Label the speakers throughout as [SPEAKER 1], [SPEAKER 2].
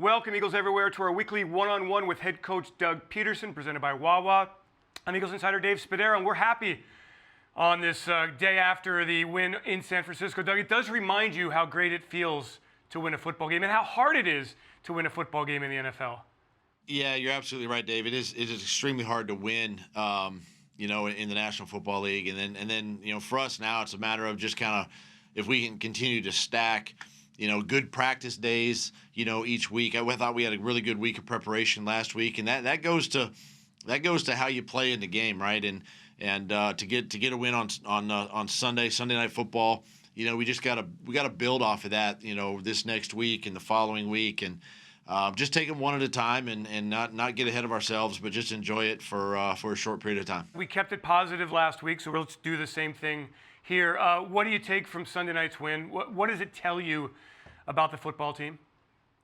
[SPEAKER 1] Welcome, Eagles everywhere, to our weekly one-on-one with head coach Doug Pederson, presented by Wawa. I'm Eagles insider Dave Spadero, and we're happy on this day after the win in San Francisco. Doug, it does remind you how great it feels to win a football game and how hard it is to win a football game in the NFL.
[SPEAKER 2] Yeah, you're absolutely right, Dave. It is extremely hard to win, in the National Football League, and then for us now it's a matter of just kind of if we can continue to stack, good practice days, each week. I thought we had a really good week of preparation last week, and that goes to how you play in the game, right? And to get a win on Sunday Night Football, we gotta build off of that, this next week and the following week, and just take them one at a time and not get ahead of ourselves, but just enjoy it for a short period of time.
[SPEAKER 1] We kept it positive last week, so let's do the same thing here. What do you take from Sunday night's win? What does it tell you about the football team?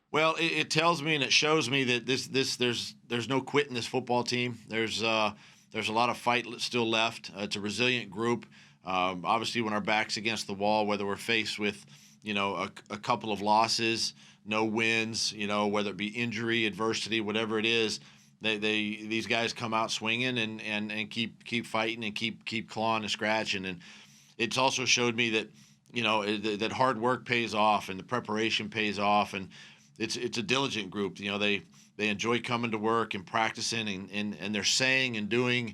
[SPEAKER 2] Well, it tells me and it shows me that there's no quit in this football team. There's a lot of fight still left. It's a resilient group. Obviously, when our back's against the wall, whether we're faced with a couple of losses, no wins, whether it be injury, adversity, whatever it is, these guys come out swinging and keep fighting and keep clawing and scratching. And it's also showed me that that hard work pays off and the preparation pays off, and it's a diligent group. They enjoy coming to work and practicing and they're saying and doing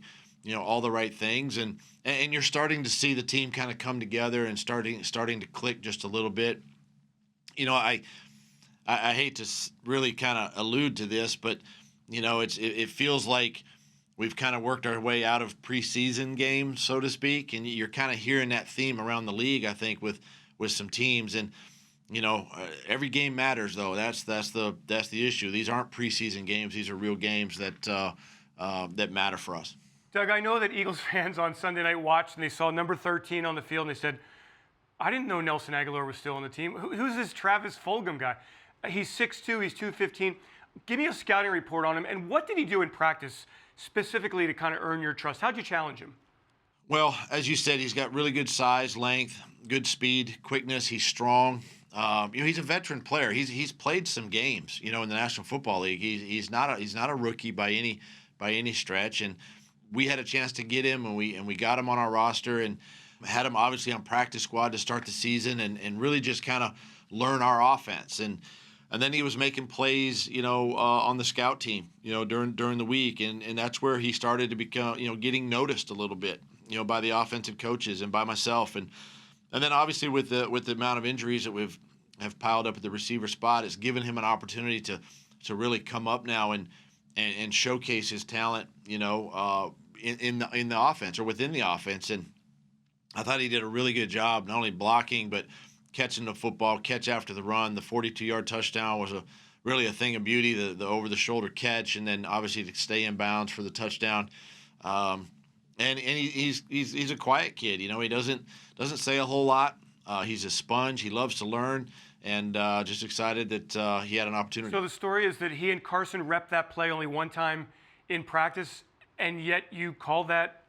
[SPEAKER 2] all the right things, and you're starting to see the team kind of come together and starting to click just a little bit. I hate to really kind of allude to this, but it feels like we've kind of worked our way out of preseason games, so to speak, and you're kind of hearing that theme around the league, I think, with some teams. And every game matters, though. That's the issue. These aren't preseason games; these are real games that matter for us.
[SPEAKER 1] Doug, I know that Eagles fans on Sunday night watched and they saw number 13 on the field and they said, "I didn't know Nelson Aguilar was still on the team. Who's this Travis Fulgham guy? He's 6'2", he's 215. Give me a scouting report on him, and what did he do in practice specifically to kind of earn your trust? How'd you challenge him?"
[SPEAKER 2] Well, as you said, he's got really good size, length, good speed, quickness. He's strong. He's a veteran player. He's played some games, in the National Football League. He's not a rookie by any stretch. And we had a chance to get him, and we got him on our roster and had him obviously on practice squad to start the season and really just kind of learn our offense. And then he was making plays, on the scout team, during the week, and that's where he started to become, getting noticed a little bit, by the offensive coaches and by myself, and then obviously with the amount of injuries that have piled up at the receiver spot, it's given him an opportunity to really come up now and showcase his talent, in the offense or within the offense, and I thought he did a really good job, not only blocking but catching the football, catch after the run. The 42-yard touchdown was really a thing of beauty, the over-the-shoulder catch, and then obviously to stay in bounds for the touchdown. And he's a quiet kid. He doesn't say a whole lot. He's a sponge. He loves to learn, and just excited that he had an opportunity.
[SPEAKER 1] So the story is that he and Carson repped that play only one time in practice, and yet you called that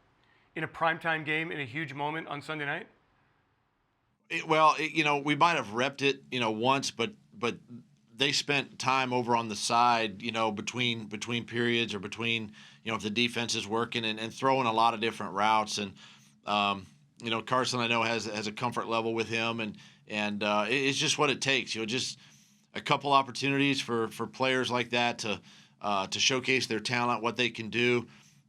[SPEAKER 1] in a primetime game in a huge moment on Sunday night?
[SPEAKER 2] We might have repped it, once, but they spent time over on the side, between periods or between, if the defense is working and throwing a lot of different routes. And, Carson, I know, has a comfort level with him, and it's just what it takes, just a couple opportunities for players like that to showcase their talent, what they can do.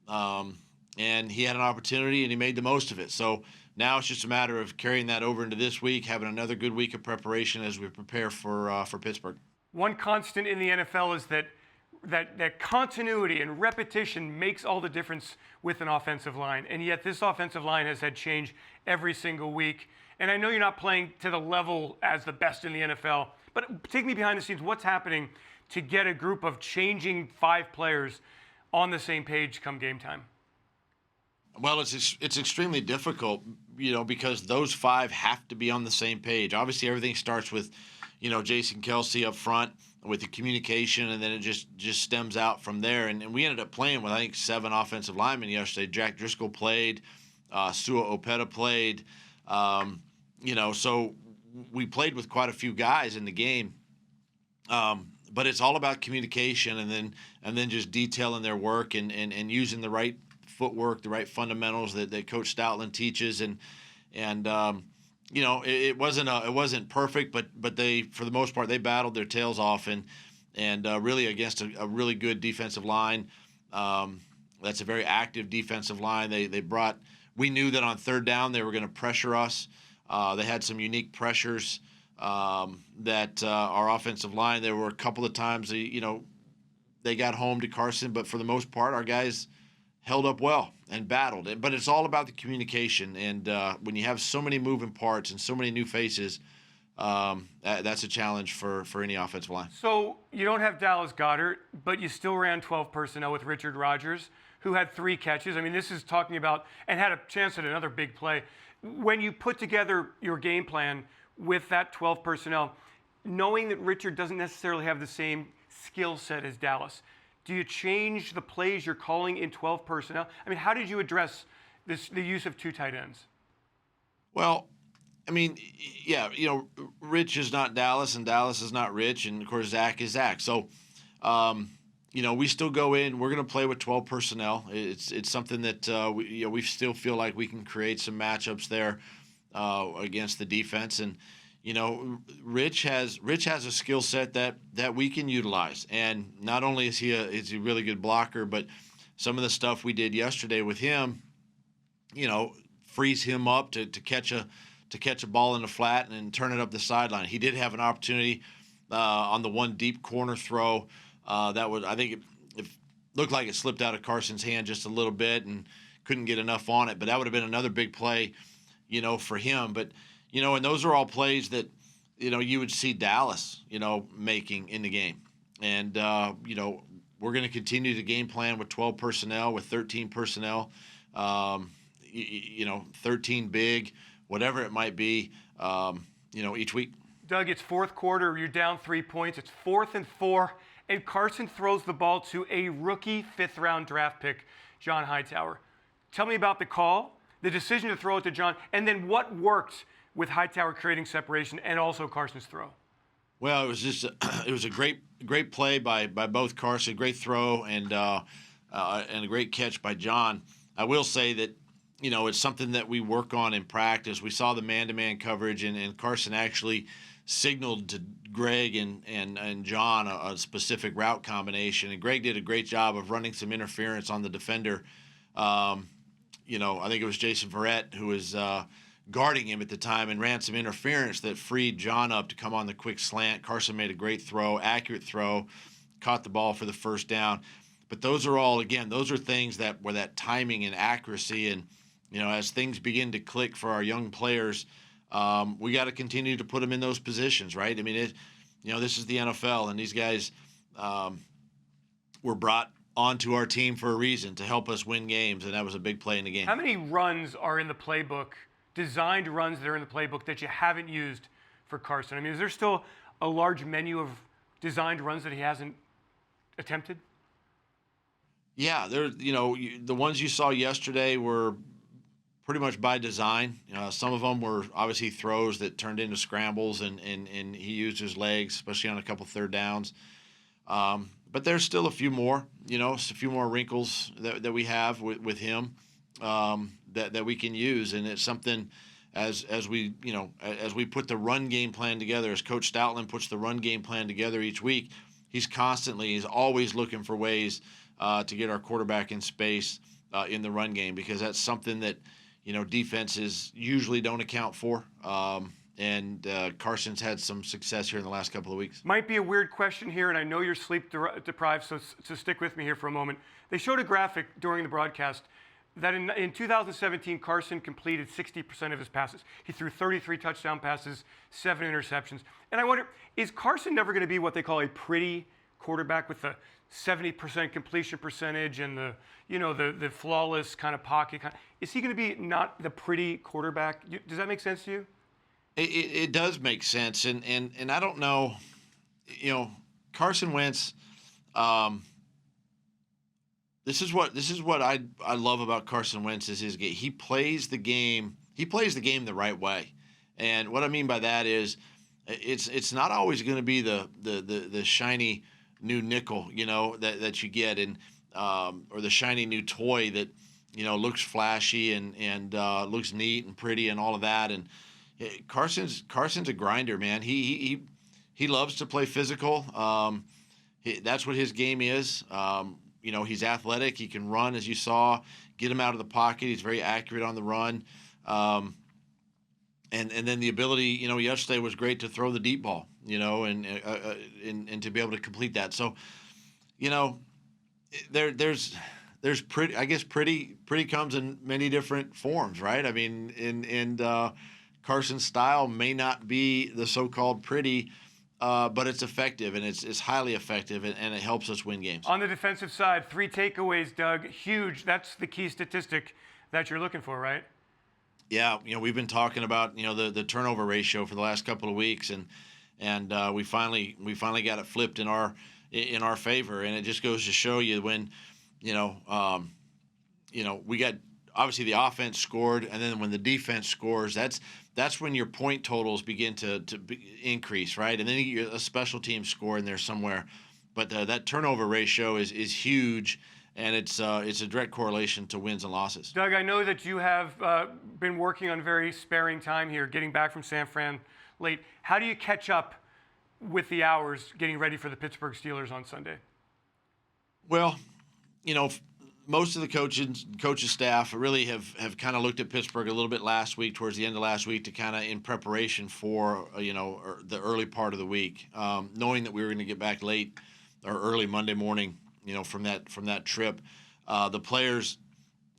[SPEAKER 2] And he had an opportunity and he made the most of it. So now it's just a matter of carrying that over into this week, having another good week of preparation as we prepare for Pittsburgh.
[SPEAKER 1] One constant in the NFL is that continuity and repetition makes all the difference with an offensive line. And yet this offensive line has had change every single week. And I know you're not playing to the level as the best in the NFL, but take me behind the scenes. What's happening to get a group of changing 5 players on the same page come game time?
[SPEAKER 2] Well, it's extremely difficult, because those 5 have to be on the same page. Obviously, everything starts with, Jason Kelce up front with the communication, and then it just stems out from there. And we ended up playing with, I think, 7 offensive linemen yesterday. Jack Driscoll played, Sua Opeta played, so we played with quite a few guys in the game. But it's all about communication, and then just detailing their work and using the right footwork, the right fundamentals that Coach Stoutland teaches, and it wasn't perfect, but they, for the most part, they battled their tails off, and really against a really good defensive line. That's a very active defensive line. We knew that on third down they were going to pressure us. They had some unique pressures that our offensive line. There were a couple of times they got home to Carson, but for the most part, our guys held up well and battled. But it's all about the communication, and when you have so many moving parts and so many new faces, that's a challenge for any offensive line.
[SPEAKER 1] So you don't have Dallas Goedert, but you still ran 12 personnel with Richard Rodgers, who had 3 catches. I mean, this is talking about, and had a chance at another big play. When you put together your game plan with that 12 personnel, knowing that Richard doesn't necessarily have the same skill set as Dallas, do you change the plays you're calling in 12 personnel? I mean, how did you address the use of 2 tight ends?
[SPEAKER 2] Well, I mean, yeah, Rich is not Dallas, and Dallas is not Rich, and of course Zach is Zach. So, we still go in. We're going to play with 12 personnel. It's something that we still feel like we can create some matchups there against the defense, and Rich has a skill set that we can utilize. And not only is he a really good blocker, but some of the stuff we did yesterday with him, frees him up to catch a ball in the flat and turn it up the sideline. He did have an opportunity on the one deep corner throw I think it looked like it slipped out of Carson's hand just a little bit and couldn't get enough on it. But that would have been another big play, for him. But and those are all plays that you would see Dallas making in the game. And we're going to continue the game plan with 12 personnel, with 13 personnel, 13 big, whatever it might be, each week.
[SPEAKER 1] Doug, it's fourth quarter. You're down 3 points. It's 4th and 4, and Carson throws the ball to a rookie 5th-round draft pick, John Hightower. Tell me about the call, the decision to throw it to John, and then what worked with Hightower creating separation and also Carson's throw.
[SPEAKER 2] Well, it was just it was a great play by both Carson, great throw, and a great catch by John. I will say that it's something that we work on in practice. We saw the man-to-man coverage, and Carson actually signaled to Greg and John a specific route combination, and Greg did a great job of running some interference on the defender. I think it was Jason Verrett who was guarding him at the time, and ran some interference that freed John up to come on the quick slant. Carson made a great throw, accurate throw, caught the ball for the first down. But those are all, again, those are things where that timing and accuracy, and as things begin to click for our young players, we got to continue to put them in those positions, right? I mean, this is the NFL, and these guys were brought onto our team for a reason, to help us win games, and that was a big play in the game.
[SPEAKER 1] How many runs are in the playbook, designed runs that are in the playbook, that you haven't used for Carson? I mean, is there still a large menu of designed runs that he hasn't attempted?
[SPEAKER 2] Yeah, the ones you saw yesterday were pretty much by design. Some of them were obviously throws that turned into scrambles, and he used his legs, especially on a couple third downs. But there's still a few more, a few more wrinkles that we have with him that we can use, and it's something as we put the run game plan together, as Coach Stoutland puts the run game plan together each week, he's always looking for ways to get our quarterback in space in the run game, because that's something that defenses usually don't account for. And Carson's had some success here in the last couple of weeks.
[SPEAKER 1] Might be a weird question here, and I know you're sleep deprived, so stick with me here for a moment. They showed a graphic during the broadcast that in 2017, Carson completed 60% of his passes. He threw 33 touchdown passes, 7 interceptions. And I wonder, is Carson never going to be what they call a pretty quarterback with the 70% completion percentage and the flawless kind of pocket? Is he going to be not the pretty quarterback? Does that make sense to you?
[SPEAKER 2] It does make sense, and I don't know, Carson Wentz. This is what I love about Carson Wentz is his game. He plays the game the right way, and what I mean by that is, it's not always going to be the shiny new nickel, that you get, and or the shiny new toy that looks flashy and looks neat and pretty and all of that. And Carson's a grinder, man. He loves to play physical. That's what his game is. He's athletic. He can run, as you saw. Get him out of the pocket. He's very accurate on the run. And then the ability, yesterday was great to throw the deep ball, and to be able to complete that. So, there's pretty. I guess pretty comes in many different forms, right? I mean, and Carson's style may not be the so-called pretty, but it's effective, and it's highly effective, and it helps us win games.
[SPEAKER 1] On the defensive side, 3 takeaways, Doug. Huge. That's the key statistic that you're looking for, right?
[SPEAKER 2] Yeah, we've been talking about the turnover ratio for the last couple of weeks, and we finally got it flipped in our favor, and it just goes to show you when we got, obviously the offense scored, and then when the defense scores, that's when your point totals begin to increase, right? And then you get a special team score in there somewhere, but that turnover ratio is huge. And it's a direct correlation to wins and losses.
[SPEAKER 1] Doug, I know that you have been working on very sparing time here, getting back from San Fran late. How do you catch up with the hours getting ready for the Pittsburgh Steelers on Sunday?
[SPEAKER 2] Well, most of the coaches staff really have kind of looked at Pittsburgh a little bit last week, towards the end of last week, to kind of in preparation for the early part of the week, knowing that we were going to get back late or early Monday morning. From that trip, the players,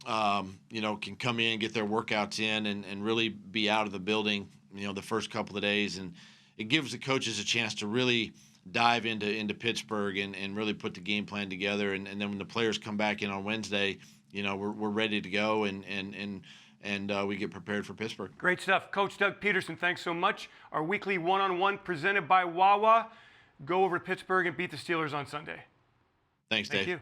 [SPEAKER 2] can come in, get their workouts in, and really be out of the building, the first couple of days, and it gives the coaches a chance to really dive into Pittsburgh and really put the game plan together, and then when the players come back in on Wednesday, we're ready to go, and we get prepared for Pittsburgh.
[SPEAKER 1] Great stuff, Coach Doug Pederson. Thanks so much. Our weekly one-on-one presented by Wawa. Go over to Pittsburgh and beat the Steelers on Sunday.
[SPEAKER 2] Thanks, Dave.
[SPEAKER 1] Thank you.